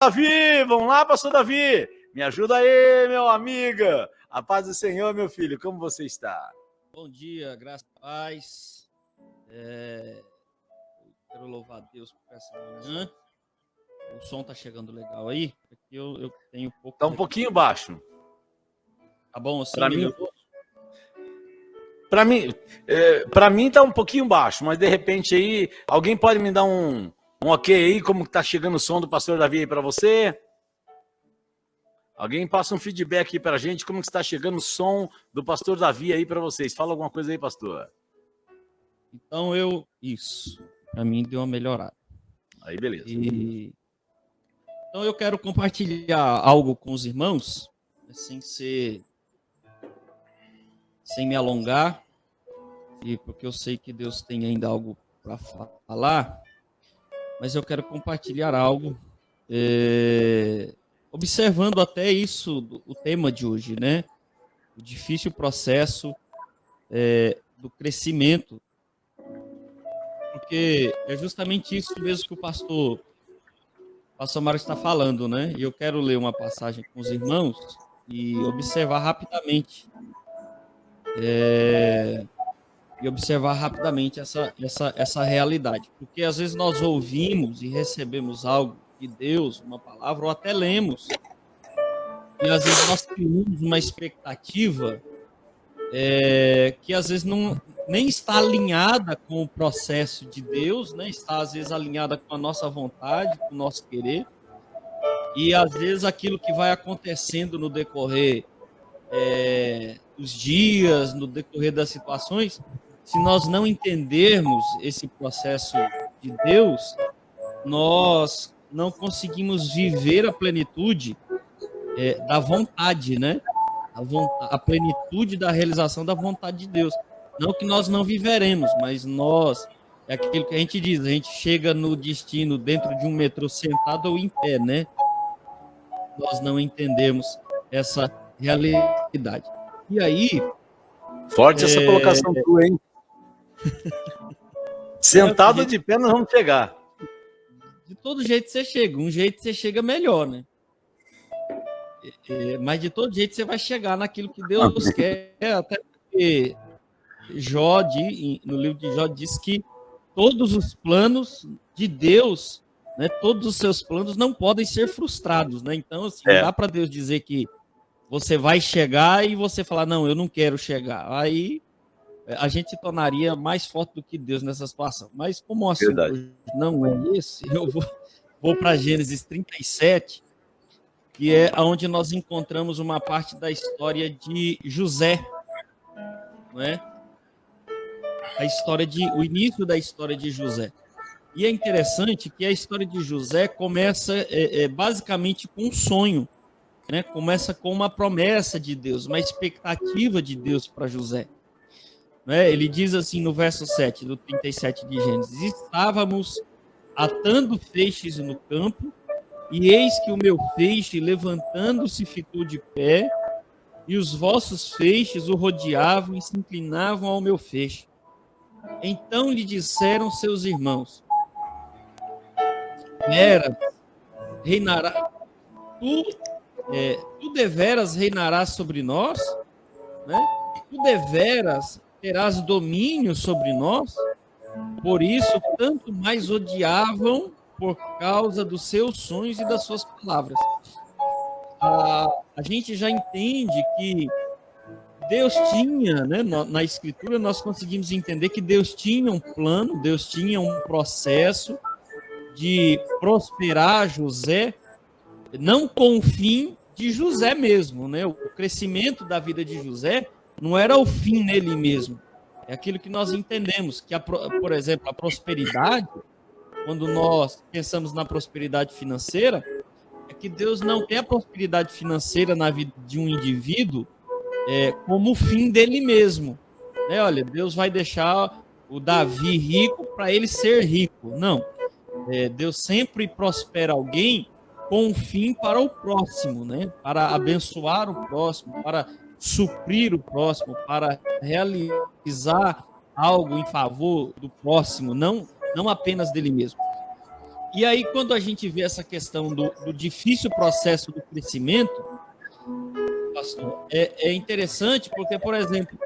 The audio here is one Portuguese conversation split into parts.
Davi, vamos lá, pastor Davi. Me ajuda aí, meu amiga. A paz do Senhor, meu filho, como você está? Bom dia, graças a paz. Quero louvar a Deus por essa manhã. O som tá chegando legal aí. Aqui eu tenho pouco. Tá um pouquinho baixo. Tá bom assim? Para mim, Melhorou? para mim tá um pouquinho baixo, mas de repente aí, alguém pode me dar um ok aí, como tá chegando o som do pastor Davi aí para você? Alguém passa um feedback aí pra gente, como que está chegando o som do pastor Davi aí para vocês? Fala alguma coisa aí, pastor. Então isso. Para mim deu uma melhorada. Aí, beleza. Então eu quero compartilhar algo com os irmãos, sem me alongar, porque eu sei que Deus tem ainda algo para falar, mas eu quero compartilhar algo, observando até isso, o tema de hoje, né? O difícil processo do crescimento, porque é justamente isso mesmo que o pastor Mário está falando, né? E eu quero ler uma passagem com os irmãos e observar rapidamente, essa realidade, porque às vezes nós ouvimos e recebemos algo de Deus, uma palavra, ou até lemos, e às vezes nós criamos uma expectativa que às vezes nem está alinhada com o processo de Deus, né? Está às vezes alinhada com a nossa vontade, com o nosso querer, e às vezes aquilo que vai acontecendo no decorrer dos dias, no decorrer das situações, se nós não entendermos esse processo de Deus, nós não conseguimos viver a plenitude da vontade, né? A plenitude da realização da vontade de Deus. Não que nós não viveremos, mas é aquilo que a gente diz, a gente chega no destino dentro de um metrô sentado ou em pé, né? Nós não entendemos essa realidade. E aí... Forte essa colocação tua, hein? Sentado de pé nós vamos chegar. De todo jeito você chega, um jeito você chega melhor, né? Mas de todo jeito você vai chegar naquilo que Deus quer, até porque no livro de Jó diz que todos os planos de Deus, né, todos os seus planos não podem ser frustrados, né? Então, assim, não dá para Deus dizer que você vai chegar e você falar, não, eu não quero chegar. Aí a gente se tornaria mais forte do que Deus nessa situação. Mas como o assunto hoje não é esse, eu vou para Gênesis 37, que é onde nós encontramos uma parte da história de José, não é? O início da história de José. E é interessante que a história de José começa basicamente com um sonho, né? Começa com uma promessa de Deus, uma expectativa de Deus para José. Né? Ele diz assim no verso 7 do 37 de Gênesis: estávamos atando feixes no campo, e eis que o meu feixe, levantando-se, ficou de pé, e os vossos feixes o rodeavam e se inclinavam ao meu feixe. Então lhe disseram seus irmãos: tu deveras reinarás sobre nós, né? Tu deveras terás domínio sobre nós. Por isso, tanto mais odiavam por causa dos seus sonhos e das suas palavras. A gente já entende que Deus tinha, né, na Escritura, nós conseguimos entender que Deus tinha um plano, Deus tinha um processo de prosperar José, não com o fim de José mesmo, né? O crescimento da vida de José não era o fim nele mesmo. É aquilo que nós entendemos, que, por exemplo, a prosperidade, quando nós pensamos na prosperidade financeira, é que Deus não tem a prosperidade financeira na vida de um indivíduo como o fim dele mesmo. Né? Olha, Deus vai deixar o Davi rico para ele ser rico. Não. Deus sempre prospera alguém com um fim para o próximo, né? Para abençoar o próximo, para suprir o próximo, para realizar algo em favor do próximo, não apenas dele mesmo. E aí, quando a gente vê essa questão do difícil processo do crescimento, pastor, é interessante porque, por exemplo,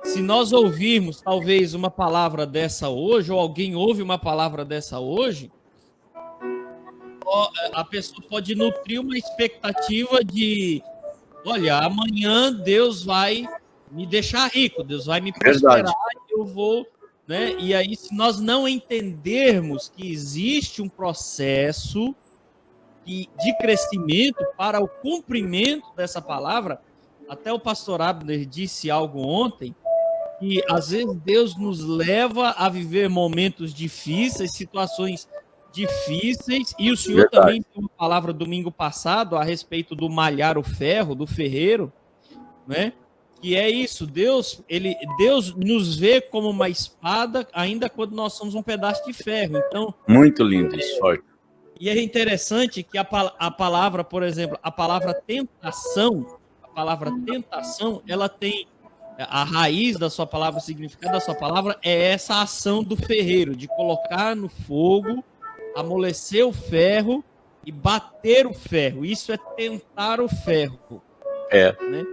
se nós ouvirmos talvez uma palavra dessa hoje, ou alguém ouve uma palavra dessa hoje, a pessoa pode nutrir uma expectativa de, olha, amanhã Deus vai me deixar rico, Deus vai me prosperar, eu vou, né? E aí, se nós não entendermos que existe um processo de crescimento para o cumprimento dessa palavra, até o pastor Abner disse algo ontem, que às vezes Deus nos leva a viver momentos difíceis, situações difíceis, e o senhor também tem uma palavra domingo passado a respeito do malhar o ferro, do ferreiro, né? Que é isso, Deus nos vê como uma espada, ainda quando nós somos um pedaço de ferro. Então, muito lindo isso, forte. E é interessante que a palavra, por exemplo, a palavra tentação, ela tem a raiz da sua palavra, o significado da sua palavra é essa ação do ferreiro, de colocar no fogo, amolecer o ferro e bater o ferro. Isso é tentar o ferro. Né?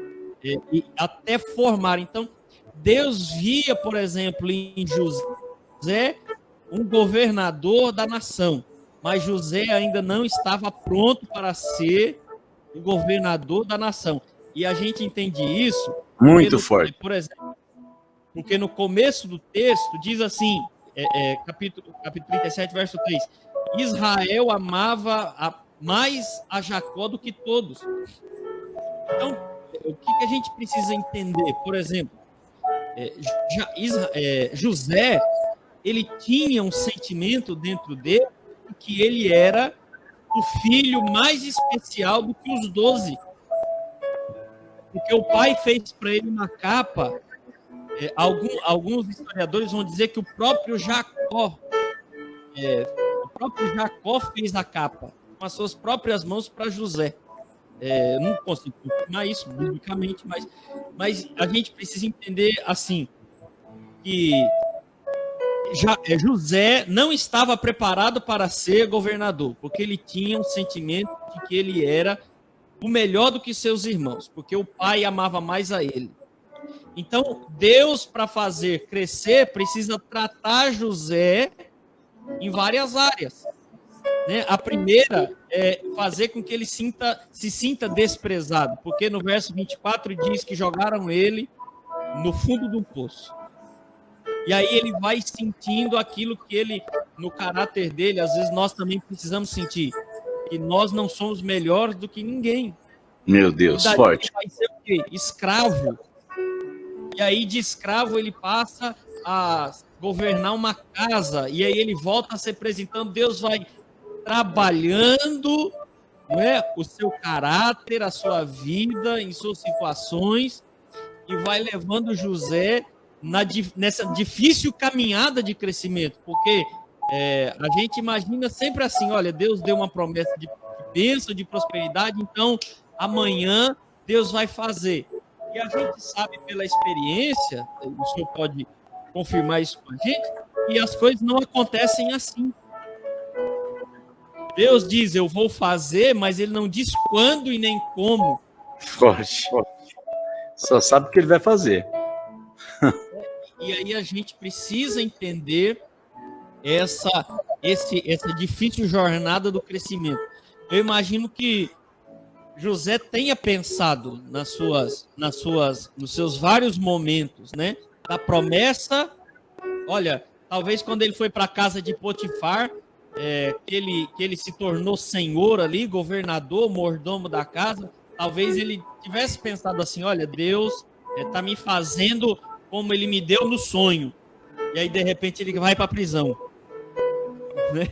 E até formar. Então, Deus via, por exemplo, em José, um governador da nação. Mas José ainda não estava pronto para ser o governador da nação. E a gente entende isso... Muito forte. Por exemplo, porque no começo do texto diz assim, capítulo 37, verso 3, Israel amava mais a Jacó do que todos. Então, o que a gente precisa entender? Por exemplo, José, ele tinha um sentimento dentro dele que ele era o filho mais especial do que os 12. Porque o pai fez para ele uma capa. Alguns historiadores vão dizer que o próprio Jacó fez a capa com as suas próprias mãos para José. Não consigo confirmar isso biblicamente, mas a gente precisa entender assim que José não estava preparado para ser governador, porque ele tinha um sentimento de que ele era o melhor do que seus irmãos, porque o pai amava mais a ele. Então, Deus, para fazer crescer, precisa tratar José em várias áreas. Né? A primeira é fazer com que ele se sinta desprezado, porque no verso 24 diz que jogaram ele no fundo do poço. E aí ele vai sentindo aquilo que ele, no caráter dele, às vezes nós também precisamos sentir, que nós não somos melhores do que ninguém. Meu Deus, forte. Ele vai ser o quê? Escravo. E aí de escravo ele passa a governar uma casa, e aí ele volta a se apresentando, Deus vai trabalhando, né, o seu caráter, a sua vida, em suas situações, e vai levando José nessa difícil caminhada de crescimento, porque a gente imagina sempre assim, olha, Deus deu uma promessa de bênção, de prosperidade, então amanhã Deus vai fazer. E a gente sabe pela experiência, o senhor pode confirmar isso com a gente, e as coisas não acontecem assim. Deus diz, eu vou fazer, mas ele não diz quando e nem como. Forte. Só sabe o que ele vai fazer. E aí a gente precisa entender essa difícil jornada do crescimento. Eu imagino que José tenha pensado nos seus vários momentos, né? Da promessa, olha, talvez quando ele foi para a casa de Potifar, que ele se tornou senhor ali, governador, mordomo da casa, talvez ele tivesse pensado assim, olha, Deus está me fazendo como ele me deu no sonho. E aí, de repente, ele vai para a prisão. Né?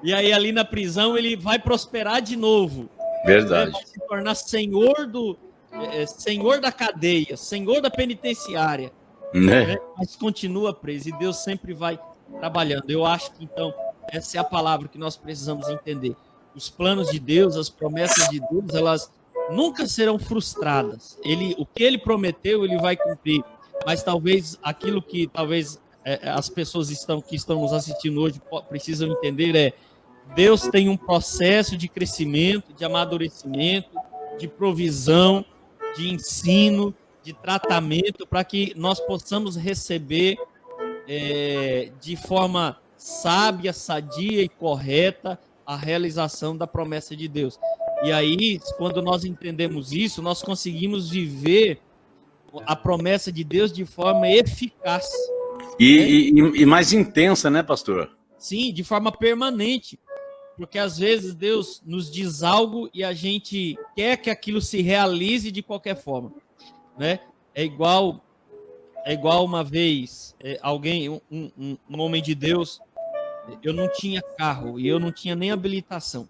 E aí, ali na prisão, ele vai prosperar de novo. Verdade. Vai se tornar senhor da cadeia, senhor da penitenciária. Né? Mas continua preso e Deus sempre vai trabalhando. Eu acho que, então, essa é a palavra que nós precisamos entender. Os planos de Deus, as promessas de Deus, elas nunca serão frustradas. O que ele prometeu, ele vai cumprir. Mas talvez aquilo que as pessoas que estão nos assistindo hoje precisam entender Deus tem um processo de crescimento, de amadurecimento, de provisão, de ensino, de tratamento, para que nós possamos receber de forma sábia, sadia e correta a realização da promessa de Deus. E aí, quando nós entendemos isso, nós conseguimos viver a promessa de Deus de forma eficaz. E mais intensa, né, pastor? Sim, de forma permanente. Porque às vezes Deus nos diz algo e a gente quer que aquilo se realize de qualquer forma, né? É igual uma vez um homem de Deus, eu não tinha carro e eu não tinha nem habilitação.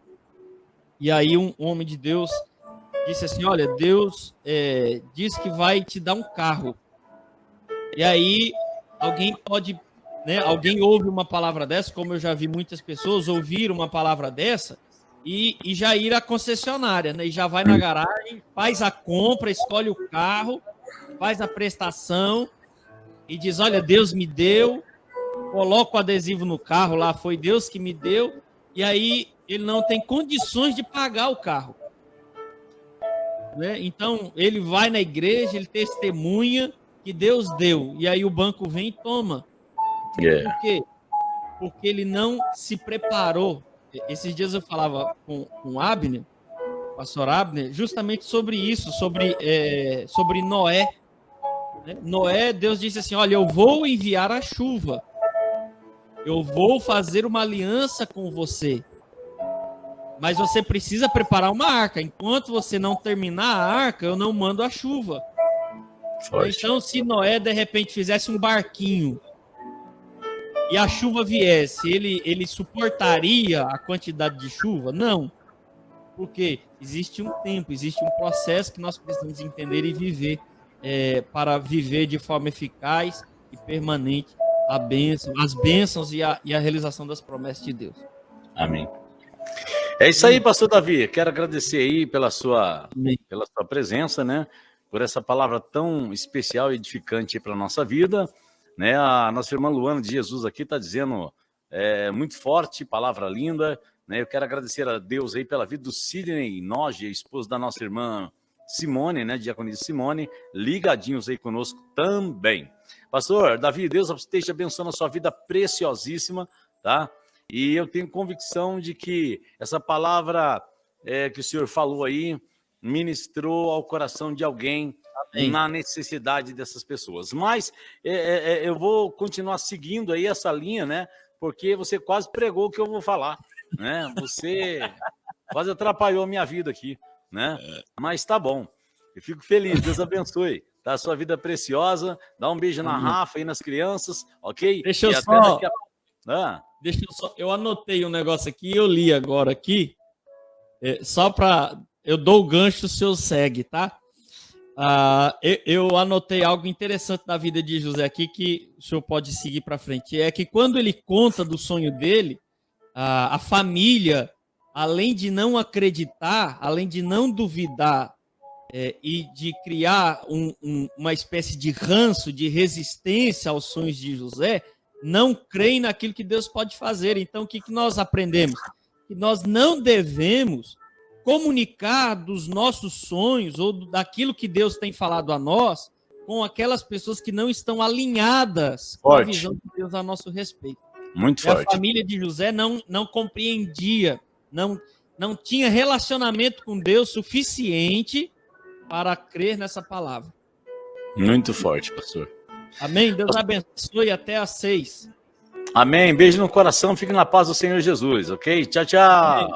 E aí um homem de Deus disse assim, olha, Deus diz que vai te dar um carro. E aí alguém ouve uma palavra dessa, como eu já vi muitas pessoas ouvir uma palavra dessa, e já ir à concessionária, né? E já vai na garagem, faz a compra, escolhe o carro, faz a prestação e diz, olha, Deus me deu, coloca o adesivo no carro lá, foi Deus que me deu, e aí ele não tem condições de pagar o carro. Né? Então, ele vai na igreja, ele testemunha que Deus deu, e aí o banco vem e toma. Por quê? Porque ele não se preparou. Esses dias eu falava com o Abner, o pastor Abner, justamente sobre isso, sobre Noé. Né? Noé, Deus disse assim, olha, eu vou enviar a chuva. Eu vou fazer uma aliança com você. Mas você precisa preparar uma arca. Enquanto você não terminar a arca, eu não mando a chuva. Forte. Então, se Noé, de repente, fizesse um barquinho e a chuva viesse, ele suportaria a quantidade de chuva? Não. Porque existe um tempo, existe um processo que nós precisamos entender e viver para viver de forma eficaz e permanente as bênçãos e a realização das promessas de Deus. Amém. É isso aí, pastor Davi. Quero agradecer aí pela sua presença, né? Por essa palavra tão especial e edificante para a nossa vida. Né? A nossa irmã Luana de Jesus aqui está dizendo muito forte, palavra linda. Né? Eu quero agradecer a Deus aí pela vida do Sidney Noge, esposo da nossa irmã Simone, né? Diaconisa Simone, ligadinhos aí conosco também. Pastor Davi, Deus esteja abençoando a sua vida preciosíssima, tá? E eu tenho convicção de que essa palavra que o senhor falou aí ministrou ao coração de alguém. Amém. Na necessidade dessas pessoas. Mas eu vou continuar seguindo aí essa linha, né? Porque você quase pregou o que eu vou falar, né? Você quase atrapalhou a minha vida aqui, né? Mas tá bom. Eu fico feliz. Deus abençoe. Tá? A sua vida preciosa. Dá um beijo na Rafa e nas crianças, ok? Deixa eu só... Deixa eu só... Eu anotei um negócio aqui, eu li agora aqui. Só para... Eu dou o gancho, o senhor segue, tá? Eu anotei algo interessante da vida de José aqui que o senhor pode seguir para frente. É que quando ele conta do sonho dele, a família, além de não acreditar, além de não duvidar e de criar uma espécie de ranço, de resistência aos sonhos de José, não creem naquilo que Deus pode fazer. Então, o que nós aprendemos? Que nós não devemos comunicar dos nossos sonhos ou daquilo que Deus tem falado a nós com aquelas pessoas que não estão alinhadas com a visão de Deus a nosso respeito. Muito forte. A família de José não compreendia, não tinha relacionamento com Deus suficiente para crer nessa palavra. Muito forte, pastor. Amém? Deus abençoe até às 6. Amém. Beijo no coração. Fique na paz do Senhor Jesus, ok? Tchau, tchau. Amém.